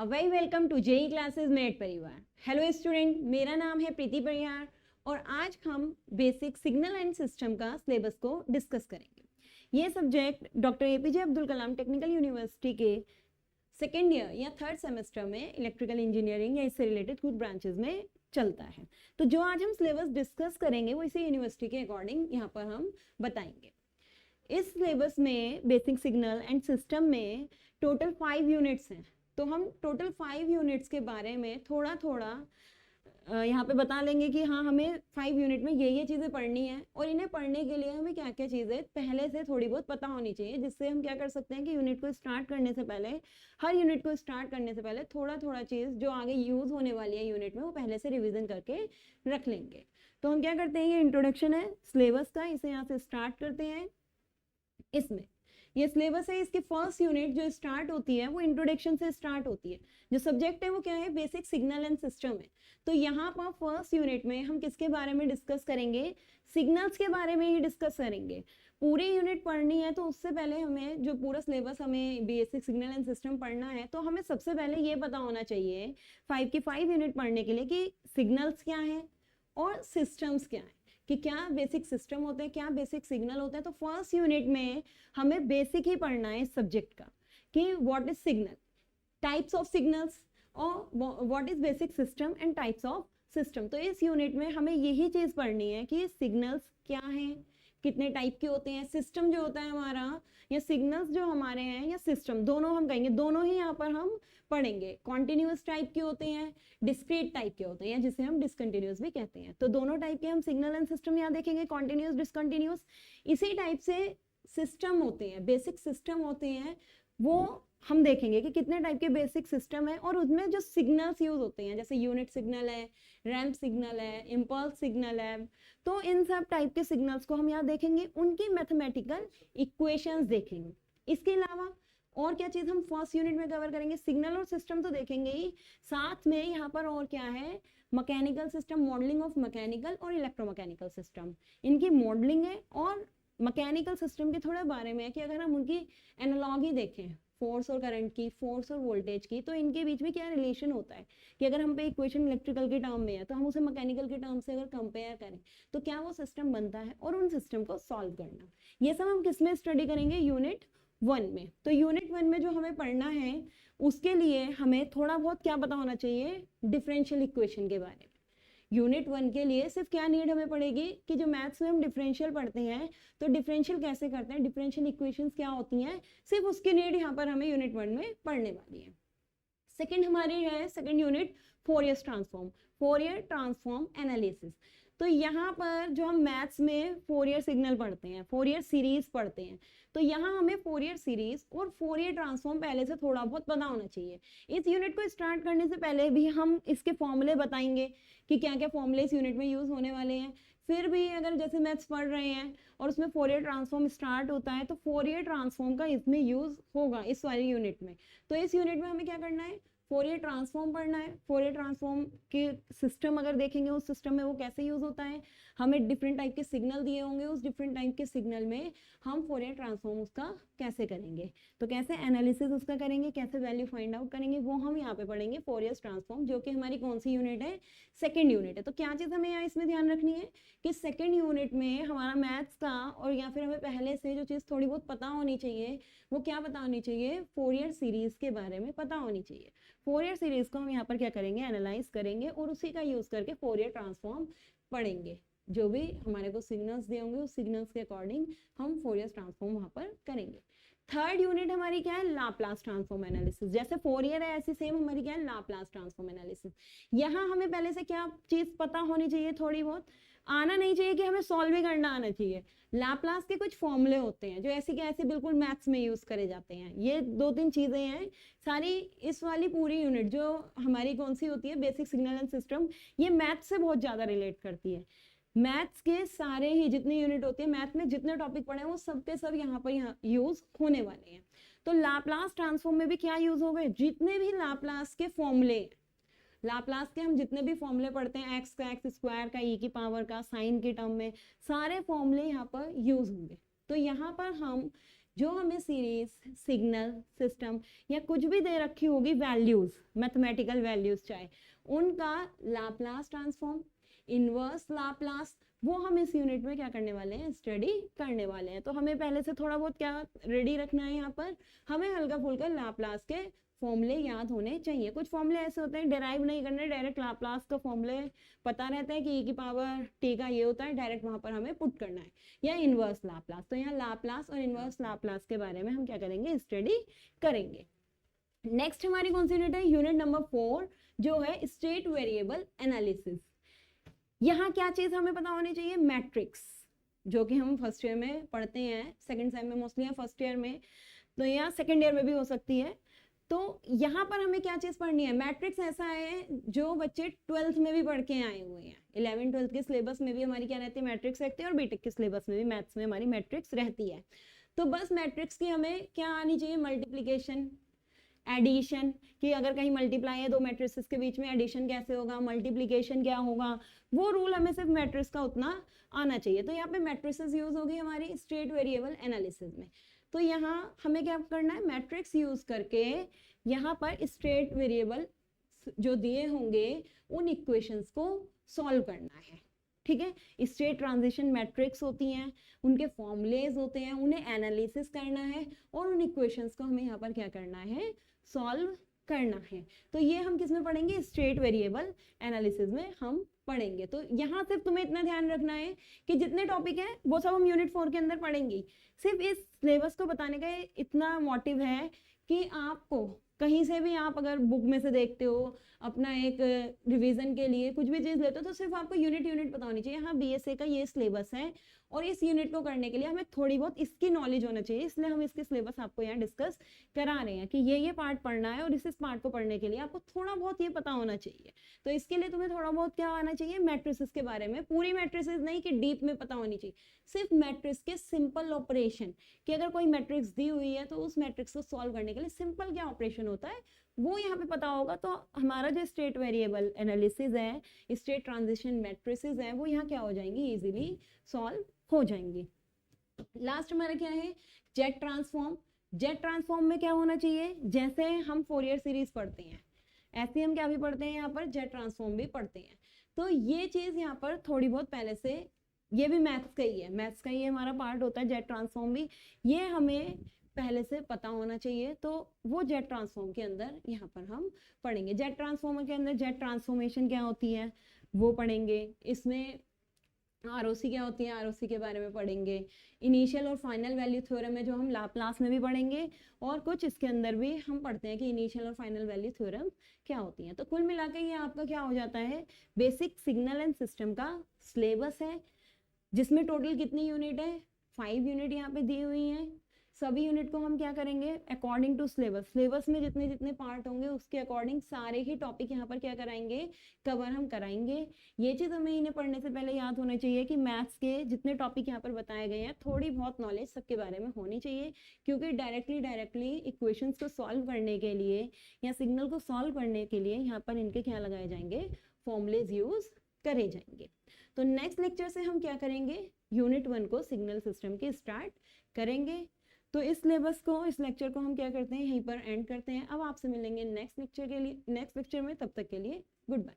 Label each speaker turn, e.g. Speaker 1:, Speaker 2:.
Speaker 1: Very welcome to JE classes मेट परिवार। Hello student, मेरा नाम है प्रीति परिहार और आज हम बेसिक सिग्नल एंड सिस्टम का सिलेबस को डिस्कस करेंगे। ये subject doctor APJ Abdul Kalam technical university के सेकेंड ईयर या थर्ड सेमेस्टर में इलेक्ट्रिकल इंजीनियरिंग या इससे रिलेटेड कुछ ब्रांचेस में चलता है। तो जो आज हम सिलेबस डिस्कस करेंगे वो इसी यूनिवर्सिटी के अकॉर्डिंग यहाँ पर हम बताएंगे। इस सिलेबस में बेसिक सिग्नल एंड सिस्टम में टोटल 5 यूनिट्स हैं। तो हम टोटल 5 यूनिट्स के बारे में थोड़ा थोड़ा यहाँ पे बता लेंगे कि हाँ हमें 5 यूनिट में ये चीज़ें पढ़नी है और इन्हें पढ़ने के लिए हमें क्या क्या चीज़ें पहले से थोड़ी बहुत पता होनी चाहिए, जिससे हम क्या कर सकते हैं कि यूनिट को स्टार्ट करने से पहले, हर यूनिट को स्टार्ट करने से पहले थोड़ा थोड़ा चीज़ जो आगे यूज़ होने वाली है यूनिट में वो पहले से रिविजन करके रख लेंगे। तो हम क्या करते हैं, ये इंट्रोडक्शन है सिलेबस का, इसे यहाँ से स्टार्ट करते हैं। इसमें ये सिलेबस है, इसकी फर्स्ट यूनिट जो स्टार्ट होती है वो इंट्रोडक्शन से स्टार्ट होती है। जो सब्जेक्ट है वो क्या है, बेसिक सिग्नल एंड सिस्टम है। तो यहाँ पर फर्स्ट यूनिट में हम किसके बारे में डिस्कस करेंगे, सिग्नल्स के बारे में ही डिस्कस करेंगे। पूरी यूनिट पढ़नी है तो उससे पहले हमें जो पूरा सिलेबस, हमें बेसिक सिग्नल एंड सिस्टम पढ़ना है तो हमें सबसे पहले ये पता होना चाहिए 5 की 5 यूनिट पढ़ने के लिए कि सिग्नल्स क्या है और सिस्टम्स क्या है, कि क्या बेसिक सिस्टम होते हैं, क्या बेसिक सिग्नल होते हैं। तो फर्स्ट यूनिट में हमें बेसिक ही पढ़ना है इस सब्जेक्ट का कि what is signal, types of signals और what is basic system and types of system. तो इस यूनिट में हमें यही चीज पढ़नी है कि सिग्नल्स क्या हैं, कितने टाइप के होते हैं, सिस्टम जो होता है हमारा या सिग्नल्स जो हमारे हैं या सिस्टम, दोनों हम कहेंगे, दोनों ही यहाँ पर हम पढ़ेंगे। कॉन्टिन्यूस टाइप के होते हैं, डिस्क्रीट टाइप के होते हैं, जिसे हम डिसकंटिन्यूस भी कहते हैं। तो दोनों टाइप के हम सिग्नल एंड सिस्टम यहाँ देखेंगे, कॉन्टिन्यूस, डिसकंटिन्यूस। इसी टाइप से सिस्टम होते हैं, बेसिक सिस्टम होते हैं, वो हम देखेंगे कि कितने टाइप के बेसिक सिस्टम है और उसमें जो सिग्नल्स यूज होते हैं, जैसे यूनिट सिग्नल है, रैंप सिग्नल है, इम्पल्स सिग्नल है। तो इन सब टाइप के सिग्नल्स को हम यहाँ देखेंगे, उनकी मैथमेटिकल इक्वेशंस देखेंगे। इसके अलावा और क्या चीज हम फर्स्ट यूनिट में कवर करेंगे, सिग्नल और सिस्टम तो देखेंगे ही, साथ में यहाँ पर और क्या है, mechanical system, modelling of mechanical और इलेक्ट्रोमैकेनिकल सिस्टम, इनकी मॉडलिंग है। और मैकेनिकल सिस्टम के थोड़े बारे में है कि अगर हम उनकी एनालॉजी देखें, फोर्स और करंट की, फोर्स और वोल्टेज की, तो इनके बीच में क्या रिलेशन होता है कि अगर हम पे इक्वेशन इलेक्ट्रिकल के टर्म में है तो हम उसे मैकेनिकल के टर्म से अगर कंपेयर करें तो क्या वो सिस्टम बनता है, और उन सिस्टम को सॉल्व करना। ये सब हम किस में स्टडी करेंगे, यूनिट 1 में। तो यूनिट 1 में जो हमें पढ़ना है उसके लिए हमें थोड़ा बहुत क्या पता होना चाहिए, डिफरेंशियल इक्वेशन के बारे में। यूनिट 1 के लिए सिर्फ क्या नीड हमें पड़ेगी कि जो मैथ्स में हम डिफरेंशियल पढ़ते हैं तो डिफरेंशियल कैसे करते हैं, डिफरेंशियल इक्वेशंस क्या होती हैं, सिर्फ उसकी नीड यहाँ पर हमें यूनिट 1 में पढ़ने वाली है। सेकंड हमारी है second unit, Fourier transform, Fourier transform analysis. तो यहाँ पर जो हम मैथ्स में फोरियर सिग्नल पढ़ते हैं, फोरियर सीरीज पढ़ते हैं, तो यहाँ हमें फोरियर सीरीज और फोरियर ट्रांसफॉर्म पहले से थोड़ा बहुत पता होना चाहिए। इस यूनिट को स्टार्ट करने से पहले भी हम इसके फॉर्मूले बताएंगे कि क्या क्या फॉर्मूले इस यूनिट में यूज होने वाले हैं। फिर भी अगर जैसे मैथ्स पढ़ रहे हैं और उसमें फोरियर ट्रांसफॉर्म स्टार्ट होता है तो फोरियर ट्रांसफॉर्म का इसमें यूज होगा इस वाली यूनिट में। तो इस यूनिट में हमें क्या करना है, फोरियर ट्रांसफॉर्म पढ़ना है। फोरियर ट्रांसफॉर्म के सिस्टम अगर देखेंगे, उस सिस्टम में वो कैसे यूज होता है, हमें डिफरेंट टाइप के सिग्नल दिए होंगे, उस डिफरेंट टाइप के सिग्नल में हम फोरियर ट्रांसफॉर्म उसका कैसे करेंगे, तो कैसे एनालिसिस उसका करेंगे, कैसे वैल्यू फाइंड आउट करेंगे, वो हम यहाँ पे पढ़ेंगे फोरियर ट्रांसफॉर्म, जो कि हमारी कौन सी यूनिट है, सेकेंड यूनिट है। तो क्या चीज हमें यहाँ इसमें ध्यान रखनी है कि सेकेंड यूनिट में हमारा मैथ्स का, और या फिर हमें पहले से जो चीज थोड़ी बहुत पता होनी चाहिए, वो क्या पता होनी चाहिए, फोरियर सीरीज के बारे में पता होनी चाहिए। फोरियर सीरीज को हम यहाँ पर क्या करेंगे, एनालाइज करेंगे और उसी का यूज करके फोरियर ट्रांसफॉर्म पढ़ेंगे। जो भी हमारे को सिग्नल्स दिए होंगे उस सिग्नल्स के अकॉर्डिंग हम फोरियर ट्रांसफॉर्म वहां पर करेंगे। थर्ड यूनिट हमारी क्या है, लाप्लास ट्रांसफॉर्म एनालिसिस। जैसे फोरियर है ऐसी सेम हमारी क्या है, लाप्लास ट्रांसफॉर्म एनालिसिस। यहाँ हमें पहले से क्या चीज पता होनी चाहिए, थोड़ी बहुत आना नहीं चाहिए कि हमें सॉल्व भी करना आना चाहिए। लाप्लास के कुछ फॉर्मूले होते हैं जो ऐसे के ऐसे बिल्कुल मैथ्स में यूज करे जाते हैं। ये 2-3 चीजें हैं सारी, इस वाली पूरी यूनिट जो हमारी कौन सी होती है, बेसिक सिग्नल एंड सिस्टम, ये मैथ्स से बहुत ज्यादा रिलेट करती है। मैथ्स के सारे ही जितनी यूनिट होती है, मैथ में जितने टॉपिक पढ़े हैं वो सब के सब यहाँ पर यूज होने वाले हैं। तो लाप्लास ट्रांसफॉर्म में भी क्या यूज हो गए, जितने भी लाप्लास के फॉर्मूले, लाप्लास के हम जितने भी फॉर्मूले पढ़ते हैं, एक्स का, एक्स स्क्वायर का, ई की पावर का, साइन के टर्म में, सारे फॉर्मूले यहाँ पर यूज होंगे। तो यहाँ पर हम जो हमें सीरीज, सिग्नल, सिस्टम या कुछ भी दे रखी होगी वैल्यूज, मैथमेटिकल वैल्यूज चाहे, उनका लाप्लास ट्रांसफॉर्म, इनवर्स लाप्लास, वो हम इस यूनिट में क्या करने वाले हैं, स्टडी करने वाले हैं। तो हमें पहले से थोड़ा बहुत क्या रेडी रखना है, यहाँ पर हमें हल्का फुल्का लाप्लास के फॉर्मूले याद होने चाहिए। कुछ फॉर्मूले ऐसे होते हैं डेराइव नहीं करने, डायरेक्ट लाप्लास का फॉर्मूले पता रहता है कि e की पावर t का ये होता है, डायरेक्ट वहां पर हमें पुट करना है, या इनवर्स लाप्लास। तो यहाँ लाप्लास और इनवर्स लाप्लास के बारे में हम क्या करेंगे, स्टडी करेंगे। नेक्स्ट हमारी कौन सी यूनिट है, यूनिट नंबर 4 जो है स्टेट वेरिएबल एनालिसिस। यहाँ क्या चीज हमें पता होनी चाहिए, मैट्रिक्स, जो कि हम फर्स्ट ईयर में पढ़ते हैं, सेकंड सेम में मोस्टली है, फर्स्ट ईयर में तो यहाँ सेकंड ईयर में भी हो सकती है। तो यहाँ पर हमें क्या चीज पढ़नी है, मैट्रिक्स ऐसा है जो बच्चे 12th में भी पढ़ के आए हुए हैं, 11 12th के सिलेबस में भी हमारी क्या रहती है, मैट्रिक्स रहती है, और बीटेक के सिलेबस में भी मैथ्स में हमारी मैट्रिक्स रहती है। तो बस मैट्रिक्स की हमें क्या आनी चाहिए, मल्टीप्लीकेशन, एडिशन, कि अगर कहीं मल्टीप्लाई है दो मैट्रिसेस के बीच में, एडिशन कैसे होगा, मल्टीप्लिकेशन क्या होगा, वो रूल हमें सिर्फ मैट्रिक्स का उतना आना चाहिए। तो यहाँ पे मैट्रिसेस यूज होगी हमारी स्टेट वेरिएबल एनालिसिस में। तो यहाँ हमें क्या करना है, मैट्रिक्स यूज करके यहाँ पर स्टेट वेरिएबल जो दिए होंगे उन इक्वेशंस को सॉल्व करना है। ठीक है, स्टेट ट्रांजिशन मैट्रिक्स होती हैं, उनके फॉर्मूलेज होते हैं, उन्हें एनालिसिस करना है और उन इक्वेशंस को हमें यहाँ पर क्या करना है, सॉल्व करना है। तो ये हम किस में पढ़ेंगे, स्टेट वेरिएबल एनालिसिस में हम पढ़ेंगे। तो यहाँ सिर्फ तुम्हें इतना ध्यान रखना है कि जितने टॉपिक हैं वो सब हम यूनिट 4 के अंदर पढ़ेंगे। सिर्फ इस सिलेबस को बताने का इतना मोटिव है कि आपको कहीं से भी आप अगर बुक में से देखते हो, अपना एक रिवीजन के लिए कुछ भी चीज लेते हो, तो सिर्फ आपको यूनिट पता होनी चाहिए। हाँ, बीएसए का ये सिलेबस है और इस यूनिट को करने के लिए हमें थोड़ी बहुत इसकी नॉलेज होना चाहिए, इसलिए हम इसके सिलेबस आपको यहाँ डिस्कस करा रहे हैं कि ये पार्ट पढ़ना है और इस पार्ट को पढ़ने के लिए आपको थोड़ा बहुत ये पता होना चाहिए। तो इसके लिए तुम्हें थोड़ा बहुत क्या आना चाहिए, मैट्रिसेस के बारे में, पूरी मैट्रिसेस नहीं कि डीप में पता होनी चाहिए, सिर्फ मैट्रिक्स के सिंपल ऑपरेशन, कि अगर कोई मैट्रिक्स दी हुई है तो उस मैट्रिक्स को सॉल्व करने के लिए सिंपल क्या ऑपरेशन होता है वो यहाँ पे पता होगा। तो हमारा जो स्टेट वेरिएबल एनालिसिस है, स्टेट ट्रांजिशन मैट्रिसेस है, वो यहाँ क्या हो जाएंगी, इजीली सॉल्व हो जाएंगी। लास्ट हमारा क्या है, जेट ट्रांसफॉर्म। जेट ट्रांसफॉर्म में क्या होना चाहिए, जैसे हम फोरियर सीरीज पढ़ते हैं ऐसे हम क्या भी पढ़ते हैं, यहाँ पर जेट ट्रांसफॉर्म भी पढ़ते हैं। तो ये चीज यहाँ पर थोड़ी बहुत पहले से, ये भी मैथ्स का ही है, मैथ्स का ही हमारा पार्ट होता है जेट ट्रांसफॉर्म भी, ये हमें पहले से पता होना चाहिए। तो वो जेट ट्रांसफॉर्म के अंदर यहाँ पर हम पढ़ेंगे। जेट ट्रांसफॉर्मर के अंदर जेट ट्रांसफॉर्मेशन क्या होती है वो पढ़ेंगे, इसमें आरओसी क्या होती है, आरओसी के बारे में पढ़ेंगे, इनिशियल और फाइनल वैल्यू थ्योरम है जो हम लाप्लास में भी पढ़ेंगे, और कुछ इसके अंदर भी हम पढ़ते हैं कि इनिशियल और फाइनल वैल्यू थ्योरम क्या होती है। तो कुल मिलाकर ये आपका क्या हो जाता है, बेसिक सिग्नल एंड सिस्टम का सिलेबस है, जिसमें टोटल कितनी यूनिट है, 5 यूनिट यहाँ पे दी हुई हैं। सभी यूनिट को हम क्या करेंगे, अकॉर्डिंग टू सिलेबस, सिलेबस में जितने जितने पार्ट होंगे उसके अकॉर्डिंग सारे ही टॉपिक यहाँ पर क्या कराएंगे, कवर हम कराएंगे। ये चीज़ हमें इन्हें पढ़ने से पहले याद होना चाहिए कि मैथ्स के जितने टॉपिक यहाँ पर बताए गए हैं थोड़ी बहुत नॉलेज सबके बारे में होनी चाहिए, क्योंकि डायरेक्टली इक्वेशंस को सॉल्व करने के लिए या सिग्नल को सॉल्व करने के लिए यहाँ पर इनके क्या लगाए जाएंगे, फॉर्मूलेज यूज करे जाएंगे। तो नेक्स्ट लेक्चर से हम क्या करेंगे, यूनिट 1 को सिग्नल सिस्टम के स्टार्ट करेंगे। तो इस सिलेबस को, इस लेक्चर को हम क्या करते हैं, यहीं पर एंड करते हैं। अब आपसे मिलेंगे नेक्स्ट लेक्चर के लिए, नेक्स्ट लेक्चर में। तब तक के लिए गुड बाय।